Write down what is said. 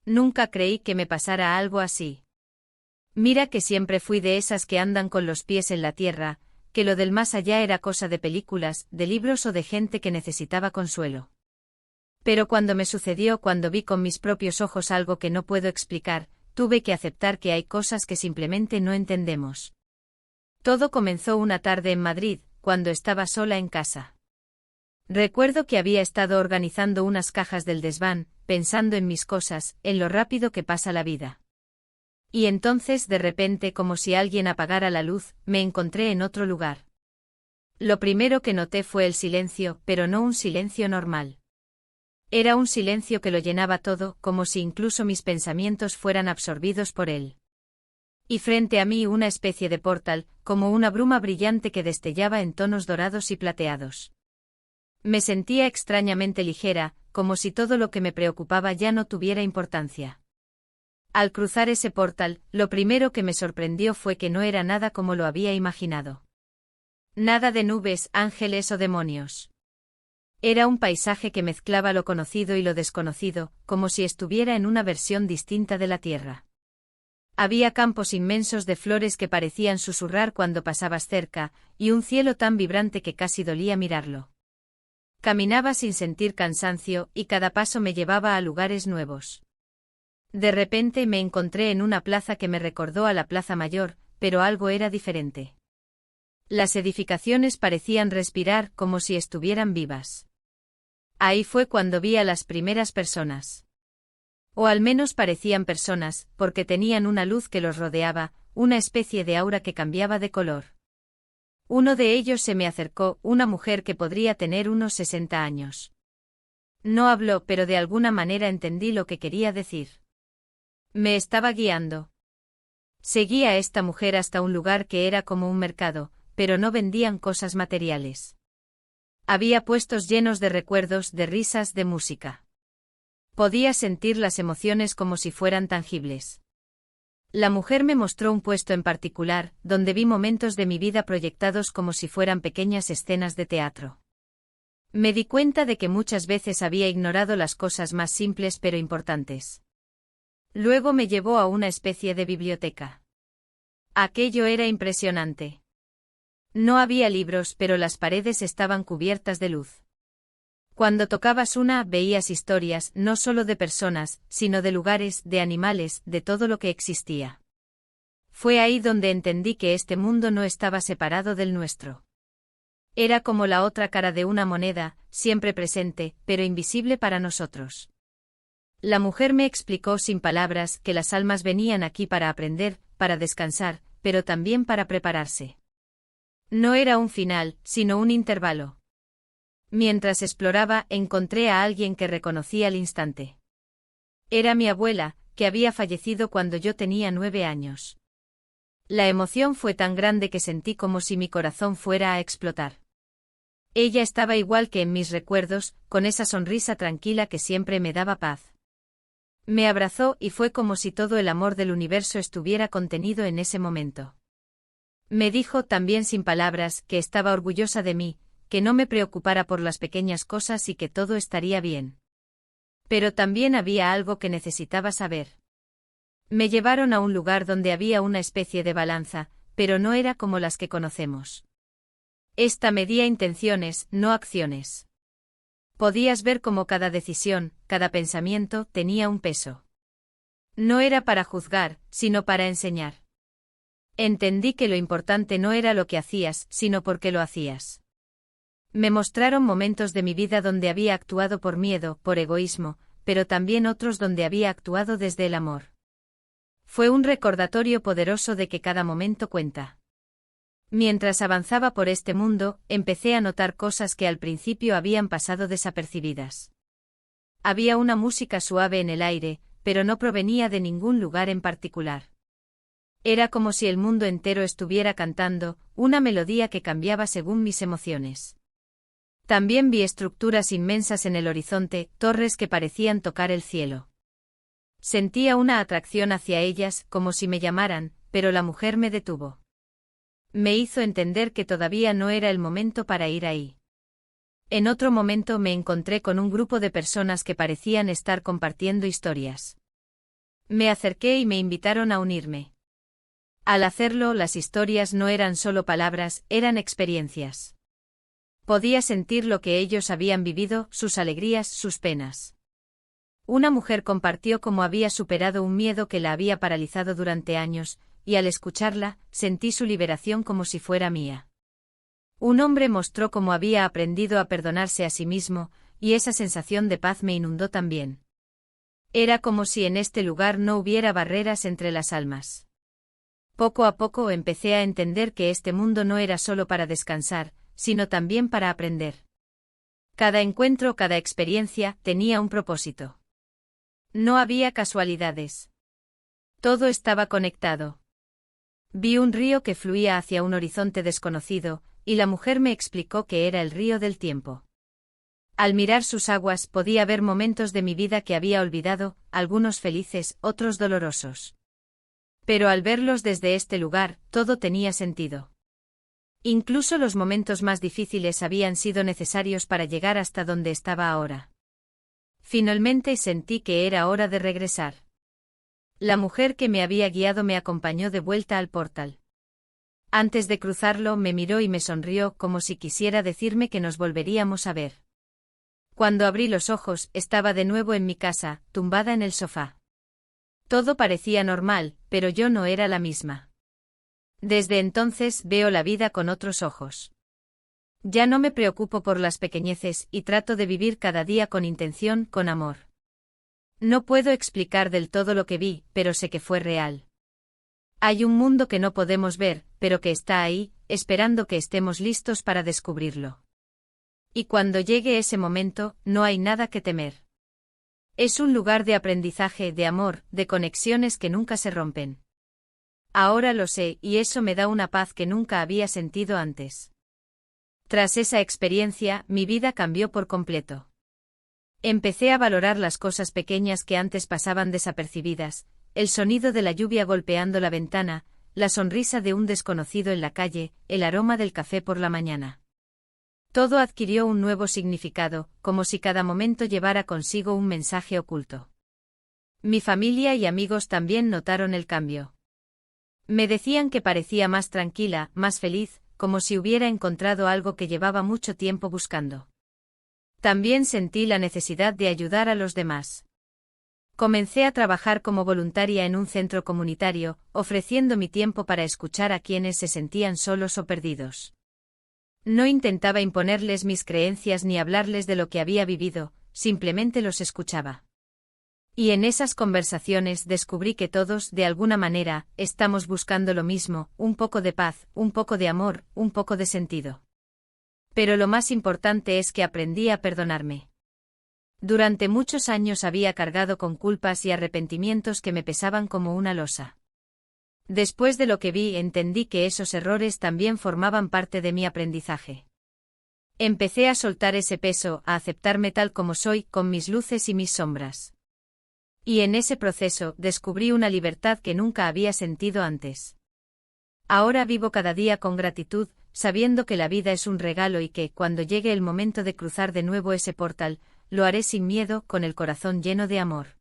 Nunca creí que me pasara algo así. Mira que siempre fui de esas que andan con los pies en la tierra, que lo del más allá era cosa de películas, de libros o de gente que necesitaba consuelo. Pero cuando me sucedió, cuando vi con mis propios ojos algo que no puedo explicar, tuve que aceptar que hay cosas que simplemente no entendemos. Todo comenzó una tarde en Madrid, cuando estaba sola en casa. Recuerdo que había estado organizando unas cajas del desván, pensando en mis cosas, en lo rápido que pasa la vida. Y entonces, de repente, como si alguien apagara la luz, me encontré en otro lugar. Lo primero que noté fue el silencio, pero no un silencio normal. Era un silencio que lo llenaba todo, como si incluso mis pensamientos fueran absorbidos por él. Y frente a mí una especie de portal, como una bruma brillante que destellaba en tonos dorados y plateados. Me sentía extrañamente ligera, como si todo lo que me preocupaba ya no tuviera importancia. Al cruzar ese portal, lo primero que me sorprendió fue que no era nada como lo había imaginado. Nada de nubes, ángeles o demonios. Era un paisaje que mezclaba lo conocido y lo desconocido, como si estuviera en una versión distinta de la Tierra. Había campos inmensos de flores que parecían susurrar cuando pasabas cerca, y un cielo tan vibrante que casi dolía mirarlo. Caminaba sin sentir cansancio, y cada paso me llevaba a lugares nuevos. De repente me encontré en una plaza que me recordó a la Plaza Mayor, pero algo era diferente. Las edificaciones parecían respirar como si estuvieran vivas. Ahí fue cuando vi a las primeras personas. O al menos parecían personas, porque tenían una luz que los rodeaba, una especie de aura que cambiaba de color. Uno de ellos se me acercó, una mujer que podría tener unos 60 años. No habló, pero de alguna manera entendí lo que quería decir. Me estaba guiando. Seguí a esta mujer hasta un lugar que era como un mercado, pero no vendían cosas materiales. Había puestos llenos de recuerdos, de risas, de música. Podía sentir las emociones como si fueran tangibles. La mujer me mostró un puesto en particular, donde vi momentos de mi vida proyectados como si fueran pequeñas escenas de teatro. Me di cuenta de que muchas veces había ignorado las cosas más simples pero importantes. Luego me llevó a una especie de biblioteca. Aquello era impresionante. No había libros, pero las paredes estaban cubiertas de luz. Cuando tocabas una, veías historias, no solo de personas, sino de lugares, de animales, de todo lo que existía. Fue ahí donde entendí que este mundo no estaba separado del nuestro. Era como la otra cara de una moneda, siempre presente, pero invisible para nosotros. La mujer me explicó sin palabras que las almas venían aquí para aprender, para descansar, pero también para prepararse. No era un final, sino un intervalo. Mientras exploraba, encontré a alguien que reconocí al instante. Era mi abuela, que había fallecido cuando yo tenía 9 años. La emoción fue tan grande que sentí como si mi corazón fuera a explotar. Ella estaba igual que en mis recuerdos, con esa sonrisa tranquila que siempre me daba paz. Me abrazó y fue como si todo el amor del universo estuviera contenido en ese momento. Me dijo también sin palabras que estaba orgullosa de mí, que no me preocupara por las pequeñas cosas y que todo estaría bien. Pero también había algo que necesitaba saber. Me llevaron a un lugar donde había una especie de balanza, pero no era como las que conocemos. Esta medía intenciones, no acciones. Podías ver cómo cada decisión, cada pensamiento tenía un peso. No era para juzgar, sino para enseñar. Entendí que lo importante no era lo que hacías, sino por qué lo hacías. Me mostraron momentos de mi vida donde había actuado por miedo, por egoísmo, pero también otros donde había actuado desde el amor. Fue un recordatorio poderoso de que cada momento cuenta. Mientras avanzaba por este mundo, empecé a notar cosas que al principio habían pasado desapercibidas. Había una música suave en el aire, pero no provenía de ningún lugar en particular. Era como si el mundo entero estuviera cantando, una melodía que cambiaba según mis emociones. También vi estructuras inmensas en el horizonte, torres que parecían tocar el cielo. Sentía una atracción hacia ellas, como si me llamaran, pero la mujer me detuvo. Me hizo entender que todavía no era el momento para ir ahí. En otro momento me encontré con un grupo de personas que parecían estar compartiendo historias. Me acerqué y me invitaron a unirme. Al hacerlo, las historias no eran solo palabras, eran experiencias. Podía sentir lo que ellos habían vivido, sus alegrías, sus penas. Una mujer compartió cómo había superado un miedo que la había paralizado durante años, y al escucharla, sentí su liberación como si fuera mía. Un hombre mostró cómo había aprendido a perdonarse a sí mismo, y esa sensación de paz me inundó también. Era como si en este lugar no hubiera barreras entre las almas. Poco a poco empecé a entender que este mundo no era solo para descansar, sino también para aprender. Cada encuentro, cada experiencia, tenía un propósito. No había casualidades. Todo estaba conectado. Vi un río que fluía hacia un horizonte desconocido, y la mujer me explicó que era el río del tiempo. Al mirar sus aguas podía ver momentos de mi vida que había olvidado, algunos felices, otros dolorosos. Pero al verlos desde este lugar, todo tenía sentido. Incluso los momentos más difíciles habían sido necesarios para llegar hasta donde estaba ahora. Finalmente sentí que era hora de regresar. La mujer que me había guiado me acompañó de vuelta al portal. Antes de cruzarlo me miró y me sonrió como si quisiera decirme que nos volveríamos a ver. Cuando abrí los ojos, estaba de nuevo en mi casa, tumbada en el sofá. Todo parecía normal, pero yo no era la misma. Desde entonces veo la vida con otros ojos. Ya no me preocupo por las pequeñeces y trato de vivir cada día con intención, con amor. No puedo explicar del todo lo que vi, pero sé que fue real. Hay un mundo que no podemos ver, pero que está ahí, esperando que estemos listos para descubrirlo. Y cuando llegue ese momento, no hay nada que temer. Es un lugar de aprendizaje, de amor, de conexiones que nunca se rompen. Ahora lo sé, y eso me da una paz que nunca había sentido antes. Tras esa experiencia, mi vida cambió por completo. Empecé a valorar las cosas pequeñas que antes pasaban desapercibidas, el sonido de la lluvia golpeando la ventana, la sonrisa de un desconocido en la calle, el aroma del café por la mañana. Todo adquirió un nuevo significado, como si cada momento llevara consigo un mensaje oculto. Mi familia y amigos también notaron el cambio. Me decían que parecía más tranquila, más feliz, como si hubiera encontrado algo que llevaba mucho tiempo buscando. También sentí la necesidad de ayudar a los demás. Comencé a trabajar como voluntaria en un centro comunitario, ofreciendo mi tiempo para escuchar a quienes se sentían solos o perdidos. No intentaba imponerles mis creencias ni hablarles de lo que había vivido, simplemente los escuchaba. Y en esas conversaciones descubrí que todos, de alguna manera, estamos buscando lo mismo, un poco de paz, un poco de amor, un poco de sentido. Pero lo más importante es que aprendí a perdonarme. Durante muchos años había cargado con culpas y arrepentimientos que me pesaban como una losa. Después de lo que vi, entendí que esos errores también formaban parte de mi aprendizaje. Empecé a soltar ese peso, a aceptarme tal como soy, con mis luces y mis sombras. Y en ese proceso, descubrí una libertad que nunca había sentido antes. Ahora vivo cada día con gratitud, sabiendo que la vida es un regalo y que, cuando llegue el momento de cruzar de nuevo ese portal, lo haré sin miedo, con el corazón lleno de amor.